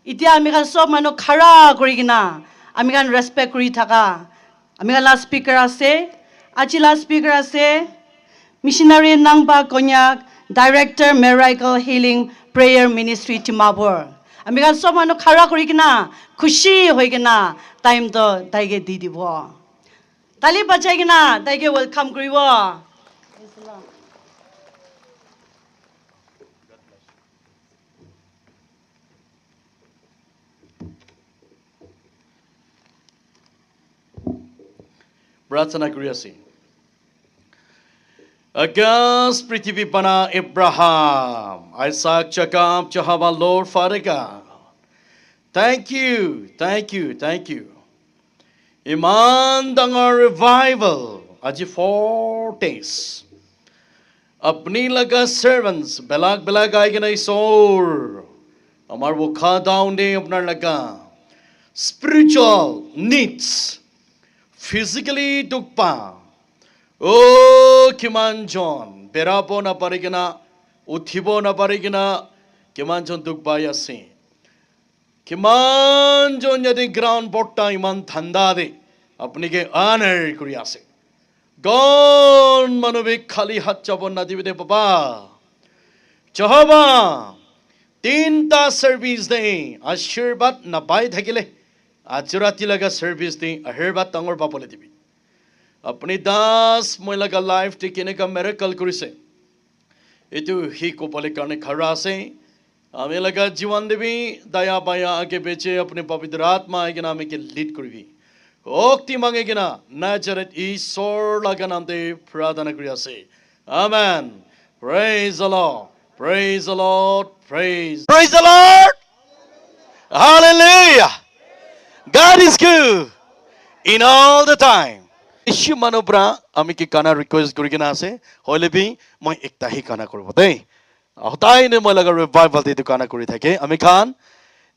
Itia amikan sob manu khara korigina amikan respect kori thaka amikan last speaker ase aji last speaker ase missionary nangba konyak director miracle healing prayer ministry Timabur amikan sob manu khara korigina khushi hoigina time to daige di dibo tali bajai na daige welcome koribo प्रार्थना करी आसी Agas prithivi bana Abraham, Isaac, Jacob, Jehovah, Lord, Father God. Thank you, thank you, thank you. Iman dangar revival, aji 4 days. Apni laga servants, belag aigana isor. Amar wo kha down de apnar laga. Spiritual needs. Physically dukpa. Oh, Kiman John, Berapo na parigina, Utibo na parigina, Kiman John dukpa yasi. Kiman John yadi ground botta iman thanda de, apni ke honor kuriyase. Gon manubik khali hat chabon na divide papa. Jehovah, tinta service de, ashirbat na bai thakile. Ajurati laga service de, ahirbat tangor papole dibi. Apni das moi laga life te kine ka miracle kurise. Itu hi ko pole karne khara se. Ame laga जीवन देवी दया बाया आगे बेचे अपने पवित्र आत्मा आगे नामे के lead करेगी. ओक्ति मांगेगी ना नाजरेथ ईश्वर लगा नाम दे प्रार्थना करिया से. Amen. Praise the Lord. Praise the Lord. Praise the Lord. Hallelujah. God is good in all the time. Issue manobra ami ki kana request kuri kena ase. Hoile bi moi ekta hi kana koribo dei. Hotai ne moi laga revival de kana kori thake. Ami khan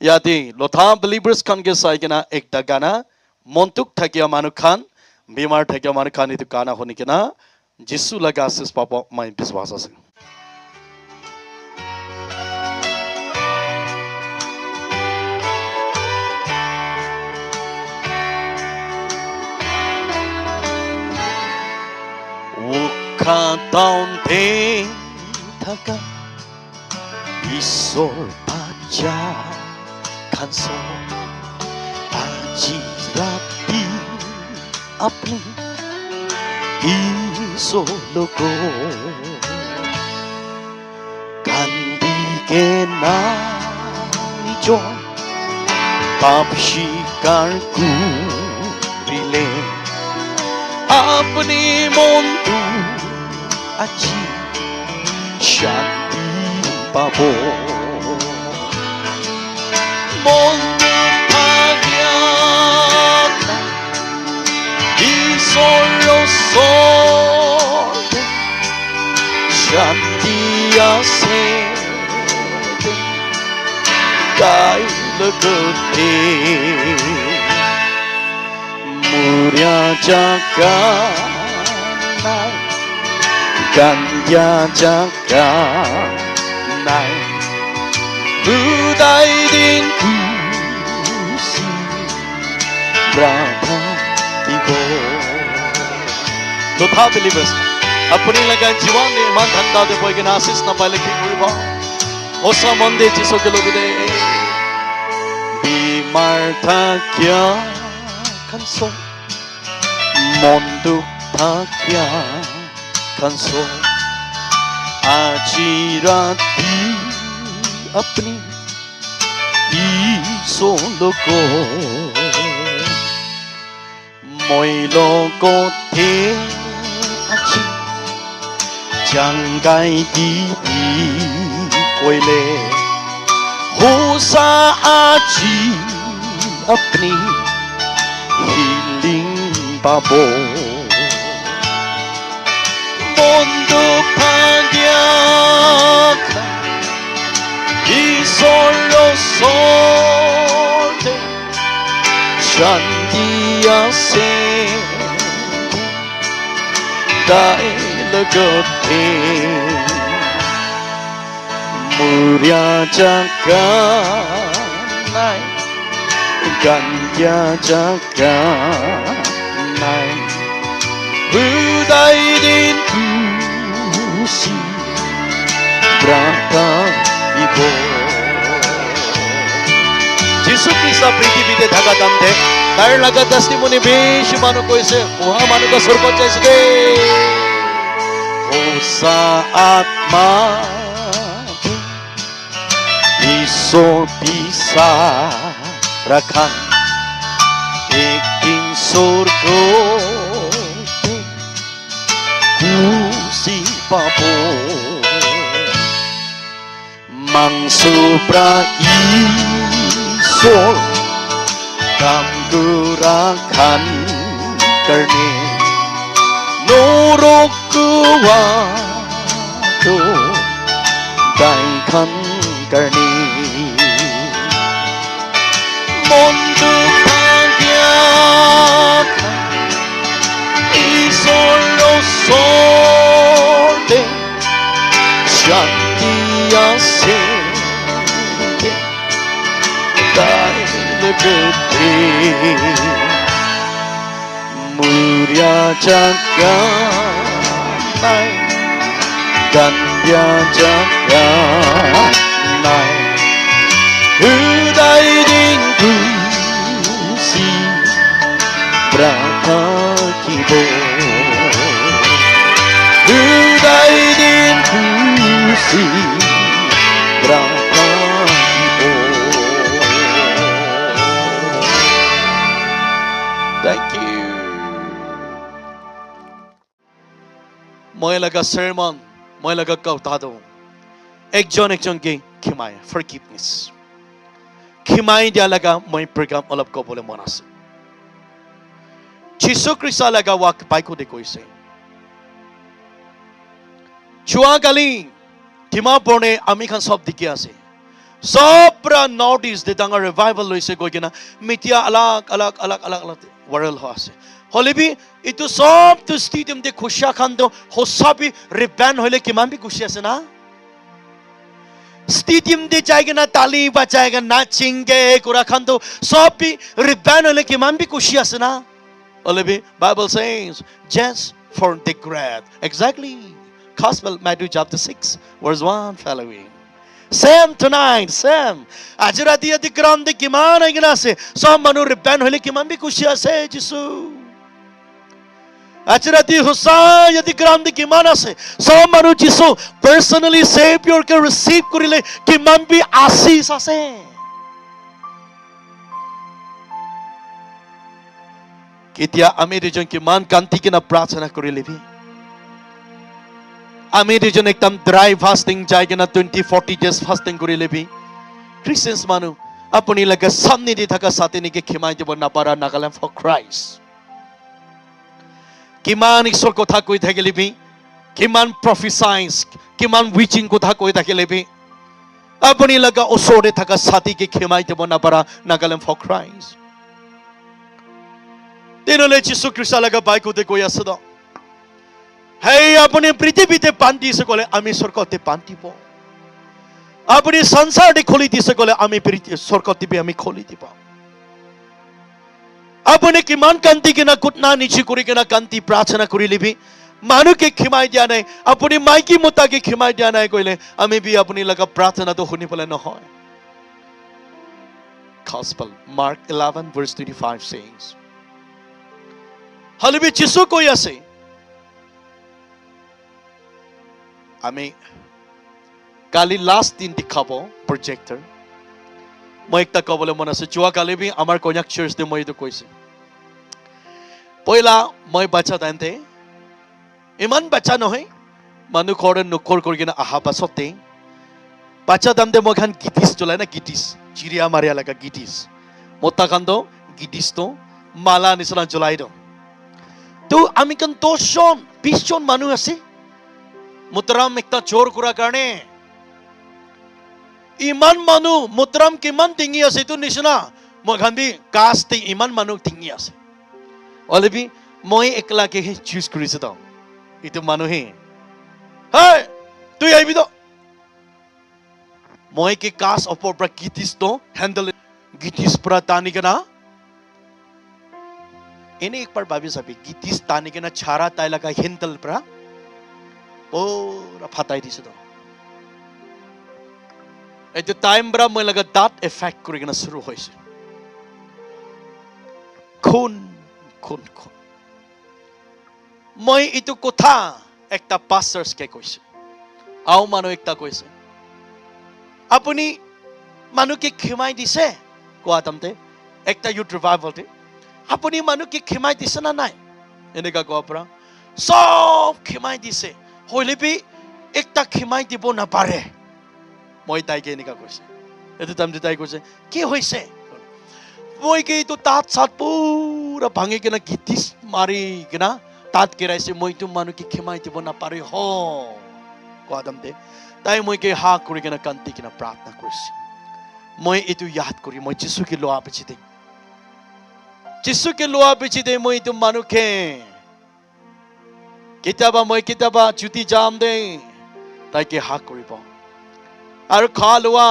yati Lotham believers khan ke sai kena ekta gana montuk thakia manu khan bimar thakia manu khan itu kana honi kena Jisu laga asis papa mai biswas ase. Down pain taga isor paja kanso aji rapi apne iso logo kandi ke na nijo pap shikar ku rile apni montu aji shanti pabo mondo pagyata isoro sorte shanti asete kai lagote murya jaga Ganja jaga nai budai din kusi brahma digo. Lotham believers apni laga जीवन ने मान धंधा दे पोई के आशीष ना पाले की गुरबा ओसा मंदे जिसो के लोग दे बीमार था क्या कंसो मोंदु था क्या कंसो आजी राती अपनी ईसों को मोइलों को थे अच्छी जंगाई दी कोयले होसा आजी अपनी हीलिंग बाबो Mondo pagyaka isolo sorte shanti asete dai lagote murya jaga নাই gandia jaganai Budai din kusi Brata ibo Jisu Krista পৃথিবীতে থাকা দামতে তার লাগা testimony বেশি মানুষ কইছে মহা মানুষ স্বর্গ চাইছে ও saatma Isor bisa rakan Iking surgo Kusi papo Mang supra isor Kamgurakan karne Norok kuwato Daikan karni Mundo pagyakan Isolo sorte Shanti asente Dahil gede Murya jaganai Gandya jaganai Hudai din kusi Brata kibo Hudai din kusi Brata kibo Thank you Moi laga sermon Moi laga kautado Ekjon ekjonke khimaya forgiveness Khimai dia laga moi program olap kobole mon ase Jisu Krista laga wak baiko de koise Chua gali Tima pone ami khan sob dikhi ase Sobra notice de danga revival loise goigena mitia alag world ho ase Holibi itu sob to stadium de khusha khan do hosabi repent hoile kiman bi khushi ase na Stadium de jayega na tali bajayega nachinge kura khan do sob bi repent hoile kiman bi khushi ase na Holibi Bible says just for the grad exactly Gospel Matthew chapter 6 verse 1 following Same tonight, same. Ajirati ati gram de kiman ay gina se. So manu repent hole kiman bi kushi ase Jisu. Ajirati husay ati gram de kiman ase. So manu Jisu personally Savior ke receive kurile kiman bi asis ase. Kitia ami rejon kiman kanti kina prarthana kurile bi. আমি দুজন একদম dry fasting যাই কিনা 20-40 days fasting কৰি লেবি ক্ৰিশ্চিয়ানছ মানুহ আপুনি লাগে সামনে দি থাকা সাথে নিকে ক্ষমাই দিব নাপাৰা নাগালেম ফৰ ক্ৰাইষ্ট কিমান ঈশ্বৰ কথা কৈ থাকিলিবি কিমান প্ৰফেসাইজ কিমান উইচিং কথা কৈ থাকিলিবি আপুনি লাগে ওচৰতে থাকা সাথীকে ক্ষমাই দিব নাপাৰা নাগালেম ফৰ ক্ৰাইষ্ট তেনেহ'লে যীশু খ্ৰীষ্ট লাগে বাইকতে কৈ আছে দ Hey, apuni prithibite panti sekole ami sorkote panti po. Apuni sansar de kholi di sekole ami sorkote be ami kholi di pa. Apuni kiman kanti kina kutna nichi kuri kina kanti prarthana kuri libi. Manu ke khimai dia nai. Apuni maiki muta ke khimai dia nai koile ami bi apuni laga prarthana to huni pole no hoy. Gospel Mark 11 verse 25 says. Halibi Jisu koi ase. আমি কালি last দিন দেখাব প্ৰজেক্টৰ মই একটা কবলে মন আছে যোৱা কালি বি আমাৰ কন্যাক চাৰ্চ দে মই এইটো কৈছে পয়লা মই বাচ্চা দানতে ইমান বাচ্চা নহয় মানুহ ঘৰে নখৰ কৰি কিনে আহা পাছতে বাচ্চা দামতে মই খান গিটিছ চলাই না গিটিছ চিৰিয়া মাৰিয়া লাগা গিটিছ মতা কান্দ গিটিছ তো মালা নিচিনা জ্বলাই দিওঁ তো আমি কান 10 জন মানুহ আছে Mutram ekta chor kura karne iman manu mutram kiman tingi ase tu nisna moi khanbi caste iman manu tingi ase olebi moi ekla ke choose kurise ta itu manu he hey tu aibi to moi ke caste opor pra kitis to handle গিটিস পৰা টানি কেনা এনে একবাৰ ভাবি চাবি গিটিস টানি কেনা ছাৰা তাই লগা হেন্টেল পৰা পুৰা ফাটাই দিছে তো এইটো টাইম পৰা মই লগা দাঁত এফেক্ট কৰি কেনা শুৰু হৈছে খুন খুন খুন মই এইটো কথা একটা পাষ্টাৰ্ছকে কৈছে আও মানুহ একটা কৈছে আপুনি মানুহকে ক্ষমাই দিছে কোৱা তামতে একটা ইউথ ৰিভাইভেলতে আপুনি মানুহকে ক্ষমাই দিছে না নাই এনেকা কোৱা পৰা সব ক্ষমাই দিছে হলিবি একটা ক্ষমাই দিব নাপাৰে মই তাইকে এনেকা কৈছে এটো তামতে তাই কৈছে কি হৈছে মই কি এইটো তাত সাত পুৰা ভাঙি কিনা গিটিস মাৰি কিনা তাত কেৰাইছে মই তো মানুহকে ক্ষমাই দিব নাপাৰে হ কোৱা তামতে তাই মই কি হা কৰি কিনা কান্তি কিনা প্ৰাৰ্থনা কৰিছে মই এইটো ইয়াদ কৰি মই যিশুকে লোৱা পিছি দে যিশুকে লোৱা পিছি দে মই এইটো মানুহকে কেতিয়াবা জুতি যাম দে তাইকে হা কৰিব আৰু খা লোৱা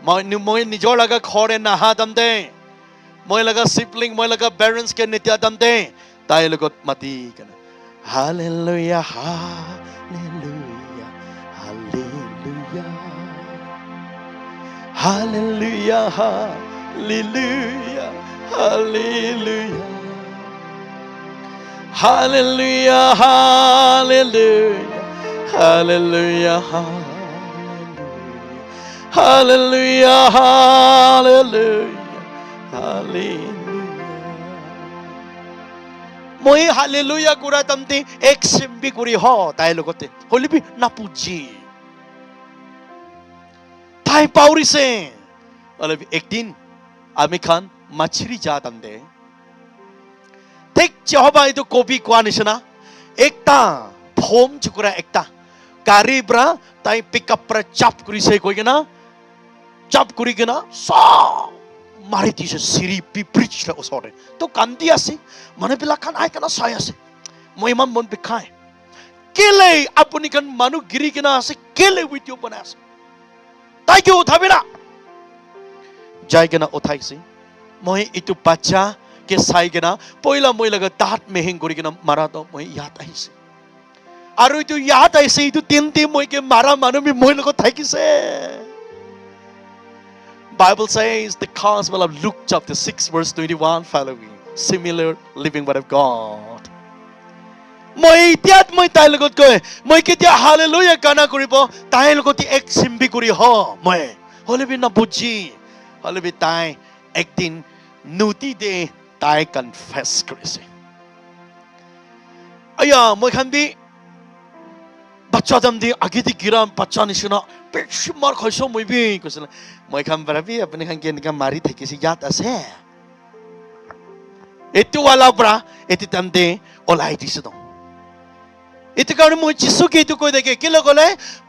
মই নিজৰ লগা ঘৰে নাহা দাম দে মই লগা সিবলিং মই লগা পেৰেণ্টছ কে নিতিয়া দাম দে তাই লগত মাতি কেনে hallelujah hallelujah hallelujah hallelujah hallelujah hallelujah hallelujah hallelujah hallelujah Hallelujah, hallelujah, hallelujah. Moi hallelujah kura tamte ek simbi kuri ho tai logote. Holibi napuji. Tai pauri se. Holibi ekdin ami khan machri ja tamde. Tek Jehovah itu kopi kwa nisna. Ekta phom chukura ekta. Karibra tai pick up pra chap kuri se koi na. চাপ কৰি কিনা সব মাৰি দিছে চিৰি পিপৰিছিলে ওচৰতে তো কান্দি আছে মানুহবিলাক খান আই কেনা চাই আছে মই ইমান মন বিষাই কেলে আপুনি খান মানুহ গিৰি কিনা আছে কেলে ভিডিঅ' বনাই আছে তাইকে উঠাবি না যাই কিনা উঠাইছে মই এইটো বাচ্চাকে চাই কিনা পইলা মই লগা দাঁত মেহিং কৰি কিনা মাৰাটো মই ইয়াত আহিছে আৰু এইটো ইয়াত আহিছে এইটো তিনটি মইকে মাৰা মানুহ মই লগত থাকিছে Bible says the gospel of Luke chapter 6 verse 21 following similar living word of God. Moi tiat moi tai logot koi moi ketia hallelujah kana koribo tai logoti ek simbi kori ho moi holebi na buji holebi tai ekdin nuti de tai confess korise aya moi khan bi বাচ্চা দাম দি আগেদি গিরাম বাচ্চা নিচিনা বেছি মাৰ খাইছো মই B কৈছিল মই খাম পাৰাবি আপুনি খান কেনেকা মাৰি থাকিছে ইয়াত আছে এইটো ৱালা পৰা এটি তামতে ওলাই দিছে তো এইটো কাৰণে মই যিশুকে এইটো কৈ দেখে কি লগলে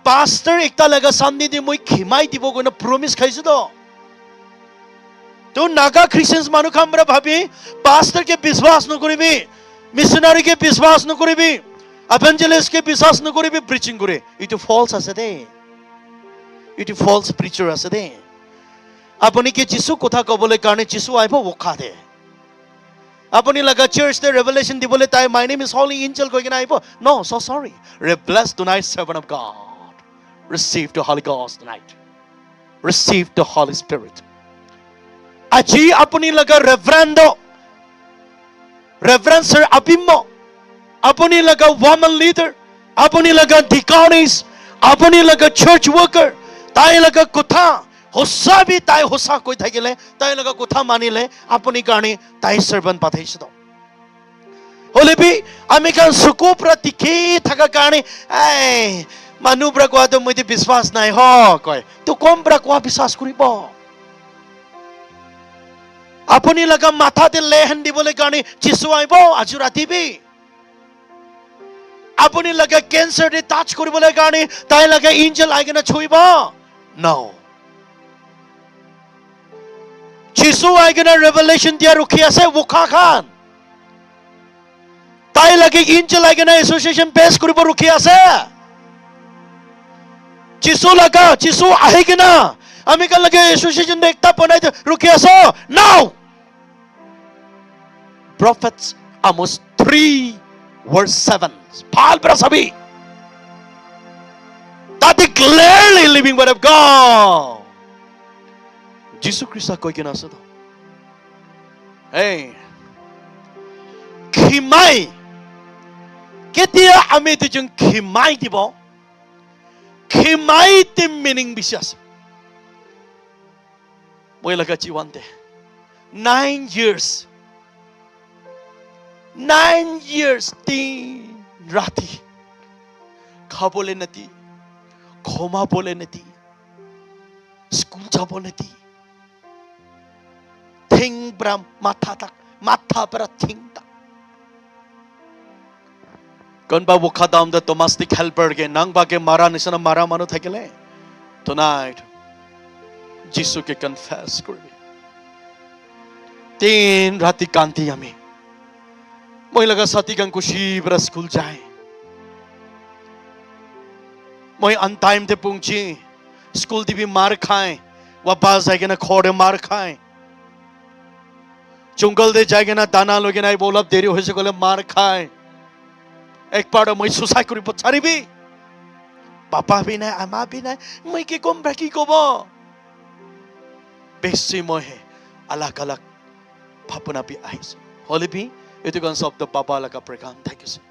পাষ্টাৰ একটা লগা সামনে দি মই ক্ষমাই দিব কোনে প্ৰমিস খাইছো তো নাগা খ্ৰীষ্টান মানুহ খামৰা ভাবি পাষ্টাৰকে বিশ্বাস নকৰিবি মিছনাৰীকে বিশ্বাস নকৰিবি evangelist ke biswas nokoribi preaching kore itu false ase de itu false preacher ase de apuni ke jisu kotha kobole karone jisu aibo okha de apuni laga church de revelation dibole tai my name is holy angel koi kena aibo no so sorry blessed tonight servant of God receive the Holy Ghost tonight receive the Holy Spirit aji apuni laga reverend sir apimmo apuni laga woman leader apuni laga deaconess apuni laga church worker tai laga kotha hosabi tai hosa koi thakile tai laga kotha manile apuni karne tai servant pathaise to holebi ami kan suko pratike thaka karne ai manu bra kwa to moi বিশ্বাস nai ho koi to kom bra kwa বিশ্বাস koribo apuni laga matha te lehen dibole karne jisu aibo aju rati bi apuni laga cancer de touch koribole karone tai laga angel aigena choiba no jisu aigena revelation dia rukhi ase bukha khan tai lage angel aigena association base koribo rukhi ase jisu aigena আমি কাল লাগে association একটা বনাইতে rookie আছো নাও Prophets Amos 3 verse 7 Paul Brasabi that the clearly living word of God Jesus Christ koi kina asa to hey khimai ketia ami tu jung khimai dibo khimai ti meaning bisyas moi laga jiwan de 9 years 9 years din rati khabole nati khoma bole nati school jabo nati thing bram matha pra thing tak kon ba bukha dam da domestic helper ge nang ba ge mara nisana mara manu thakile tonight Jesus ke confess korbi tin rati kanti ami মই লাগা সাথী গান খুশি বড় school যায় মই on time তে পৌঁছি school দিবি মার খায় वापस जाएगा ना खोड़े मार खाए जंगल दे जाएगा ना दाना लोगे ना बोला देरी हो से कोले मार खाए एक बार मैं सुसाइड करी पछारी भी पापा भी नहीं अम्मा भी नहीं मैं के कम बाकी को बो बेसी मैं अलग अलग भावना भी आइस होली भी itu kan sabda Bapa laka pregam. Thank you, sir.